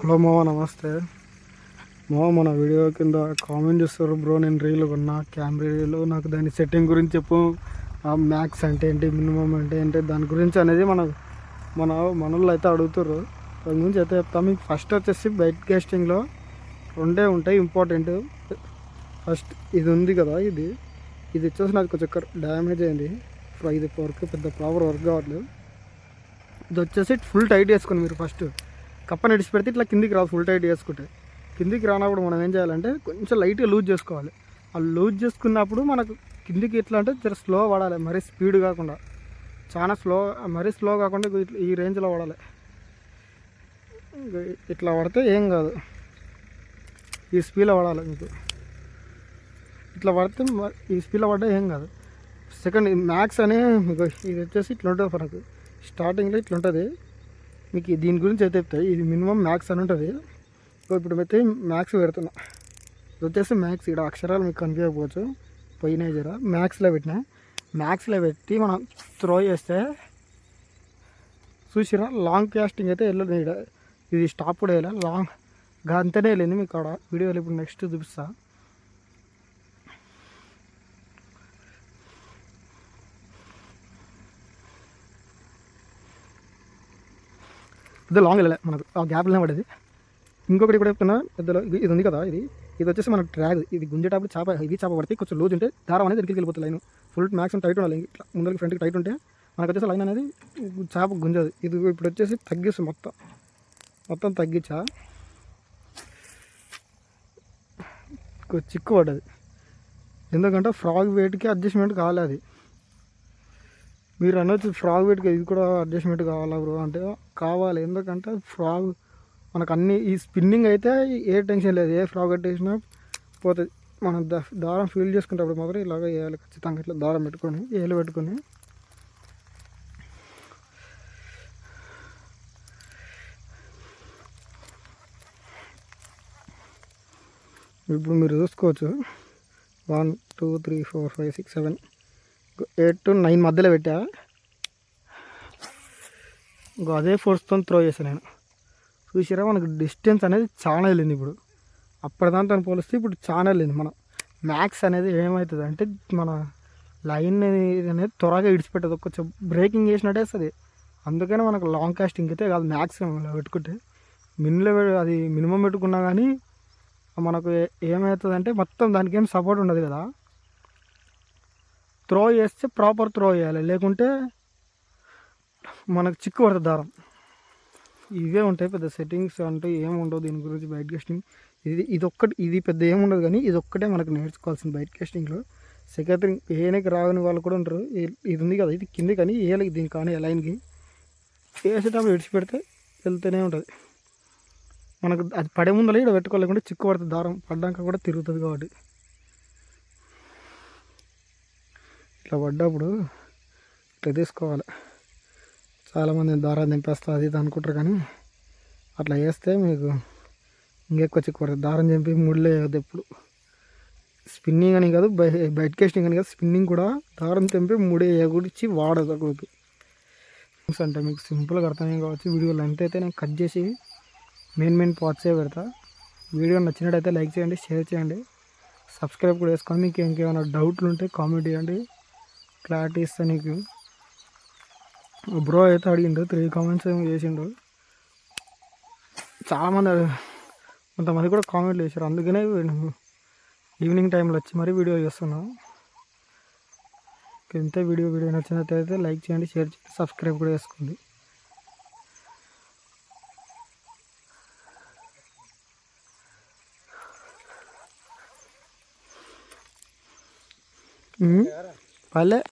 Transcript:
Hello మామ, నమస్తే మామ. మన వీడియో కింద కామెంట్ చేస్తారు, బ్రో నేను రీల్ కొన్నా కెమెరా రీలు, నాకు దాని సెట్టింగ్ గురించి చెప్పు, మ్యాక్స్ అంటే ఏంటి, మినిమం అంటే ఏంటి, దాని గురించి అనేది మనోళ్ళు అయితే అడుగుతారు. దాని గురించి అయితే చెప్తాను మీకు. ఫస్ట్ వచ్చేసి బైక్ కాస్టింగ్లో రెండే ఉంటాయి ఇంపార్టెంట్. ఫస్ట్ ఇది ఉంది కదా, ఇది వచ్చేసి నాకు కొంచెం డ్యామేజ్ అయింది. ఇది వర్క్ పెద్ద ప్రాపర్ వర్క్ కావట్లేదు. ఇది వచ్చేసి ఫుల్ టైట్ వేసుకుని మీరు ఫస్ట్ కప్పని ఇడిచి పెడితే ఇట్లా కిందికి రాదు. ఫుల్ టైట్ చేసుకుంటే కిందికి రానప్పుడు మనం ఏం చేయాలంటే కొంచెం లైట్గా లూజ్ చేసుకోవాలి. ఆ లూజ్ చేసుకున్నప్పుడు మనకు కిందికి ఎట్లా అంటే జర స్లో పడాలి, మరీ స్పీడ్ కాకుండా. చాలా మరీ స్లో కాకుండా ఈ రేంజ్లో పడాలి. ఇట్లా పడితే ఏం కాదు, ఈ స్పీడ్లో పడాలి మీకు. ఇట్లా పడితే ఈ స్పీడ్లో పడ్డా ఏం కాదు. సెకండ్ మ్యాక్స్ అని మీకు ఇది వచ్చేసి ఇట్లా ఉంటుంది. మనకు స్టార్టింగ్లో ఇట్లా ఉంటుంది. మీకు దీని గురించి అయితే చెప్తాయి. ఇది మినిమం మ్యాక్స్ అని ఉంటుంది. ఇప్పుడు అయితే మ్యాక్స్ పెడుతున్నా. ఇది వచ్చేసి మ్యాక్స్. ఇక్కడ అక్షరాలు మీకు కనిపించకపోవచ్చు, పోయినాయి జర. మ్యాక్స్లో పెట్టినా. మ్యాక్స్లో పెట్టి మనం త్రో చేస్తే చూసిరా లాంగ్ కాస్టింగ్ అయితే వెళ్ళదు. ఇది స్టాప్ కూడా వేయాలి, లాంగ్ అంతనే వెళ్ళింది మీకు అక్కడ వీడియోలో. ఇప్పుడు నెక్స్ట్ చూపిస్తా. పెద్ద లాంగ్ వెళ్ళలే, మనకు ఆ గ్యాప్లోనే పడేది. ఇంకొకటి కూడా చెప్తున్నా, పెద్దలో ఇది ఉంది కదా, ఇది వచ్చేసి మనకు ట్రాగ్. ఇది గుంజేటప్పుడు చేప పడితే కొంచెం లూజ్ ఉంటే దారం అనేది ఎక్కడికి వెళ్ళిపోతుంది. లైన్ ఫుల్ మ్యాక్సిమం టైట్ ఉండాలి. ఇట్లా ముందరికి ఫ్రంట్కి టైట్ ఉంటే మనకు వచ్చేసి లైన్ అనేది చేప గుంజదు. ఇది ఇప్పుడు వచ్చేసి తగ్గిస్తుంది, మొత్తం తగ్గించా. చిక్కు పడ్డది, ఎందుకంటే ఫ్రాగ్ వెయిట్కి అడ్జస్ట్మెంట్ కావాలి. అది మీరు అనొచ్చు ఫ్రాగ్ వెయిట్కి ఇది కూడా అడ్జస్ట్మెంట్ కావాలా బ్రో అంటే కావాలి. ఎందుకంటే ఫ్రాగ్ మనకు అన్ని ఈ స్పిన్నింగ్ అయితే ఏ టెన్షన్ లేదు, ఏ ఫ్రాగ్ కట్టేసినా పోతుంది. మనం దారం ఫీల్ చేసుకునేటప్పుడు మాత్రం ఇలాగ వేయాలి ఖచ్చితంగా. ఇట్లా దారం పెట్టుకొని ఏలు పెట్టుకొని ఇప్పుడు మీరు చూసుకోవచ్చు. 1 2 3 4 5 6 7 8 to 9 మధ్యలో పెట్టా. అదే ఫోర్స్తో త్రో చేశాను నేను. చూసారా మనకు డిస్టెన్స్ అనేది చాలా వెళ్ళింది ఇప్పుడు. అప్పటిదాంతో పోలిస్తే ఇప్పుడు చాలా వెళ్ళింది. మన మ్యాక్స్ అనేది ఏమవుతుంది అంటే మన లైన్ అనేది త్వరగా ఇడిచిపెట్టదు, కొంచెం బ్రేకింగ్ చేసినట్టే వస్తుంది. అందుకనే మనకు లాంగ్ కాస్టింగ్ అయితే కాదు, మ్యాక్స్ పెట్టుకుంటే. అది మినిమం పెట్టుకున్నా కానీ మనకు ఏమవుతుంది అంటే మొత్తం దానికి ఏం సపోర్ట్ ఉండదు కదా. త్రో చేస్తే ప్రాపర్ త్రో చేయాలి, లేకుంటే మనకు చిక్కు పడుతుంది దారం. ఇవే ఉంటాయి, పెద్ద సెట్టింగ్స్ అంటే ఏముండవు దీని గురించి. బైట్ కాస్టింగ్ ఇది పెద్ద ఏముండదు, కానీ ఇది ఒక్కటే మనకు నేర్చుకోవాల్సింది బైట్ కాస్టింగ్లో. సెకండ్ థింగ్, ఏనకి రాని వాళ్ళు కూడా ఉంటారు. ఇది ఉంది కదా, ఇది కింది కానీ ఏలకి దీని కానీ లైన్కి వేసేటప్పుడు విడిచిపెడితే వెళ్తూనే ఉంటుంది. మనకు అది పడే ముందర ఇక్కడ పెట్టుకోలేకుంటే చిక్కు పడుతుంది దారం. పడ్డాక కూడా తిరుగుతుంది కాబట్టి ఇట్లా పడ్డప్పుడు ఇట్లా తీసుకోవాలి. చాలామంది దారాన్ని దింపేస్తా అది ఇది అనుకుంటారు, కానీ అట్లా వేస్తే మీకు ఇంకెక్కువ చిక్కు పడుతుంది. దారం చింపి ముళ్ళు వేయద్దు ఎప్పుడు. స్పిన్నింగ్ అని కాదు, బైట్ కాస్టింగ్ అని కాదు, స్పిన్నింగ్ కూడా దారం తెంపి ముడి ఎగుడిచి వాడకూడదు. అంటే మీకు సింపుల్గా అర్థమే కావచ్చు. వీడియో లెంత్ అయితే నేను కట్ చేసి మెయిన్ పార్ట్సే పెడతా. వీడియో నచ్చినట్టయితే లైక్ చేయండి, షేర్ చేయండి, సబ్స్క్రైబ్ కూడా చేసుకోండి. మీకు ఇంకేమైనా డౌట్లు ఉంటే కామెంట్ చేయండి, క్లారిటీ ఇస్తా నీకు. బ్రో అయితే అడిగిండు, 3 కామెంట్స్ ఏమో చేసిండు. కొంతమంది కూడా కామెంట్లు చేశారు. అందుకనే ఈవినింగ్ టైంలో వచ్చి మరీ వీడియో చేస్తున్నాను. ఇంతే. వీడియో నచ్చినట్లయితే లైక్ చేయండి, షేర్ చేయండి, సబ్స్క్రైబ్ కూడా చేసుకోండి. పల్లె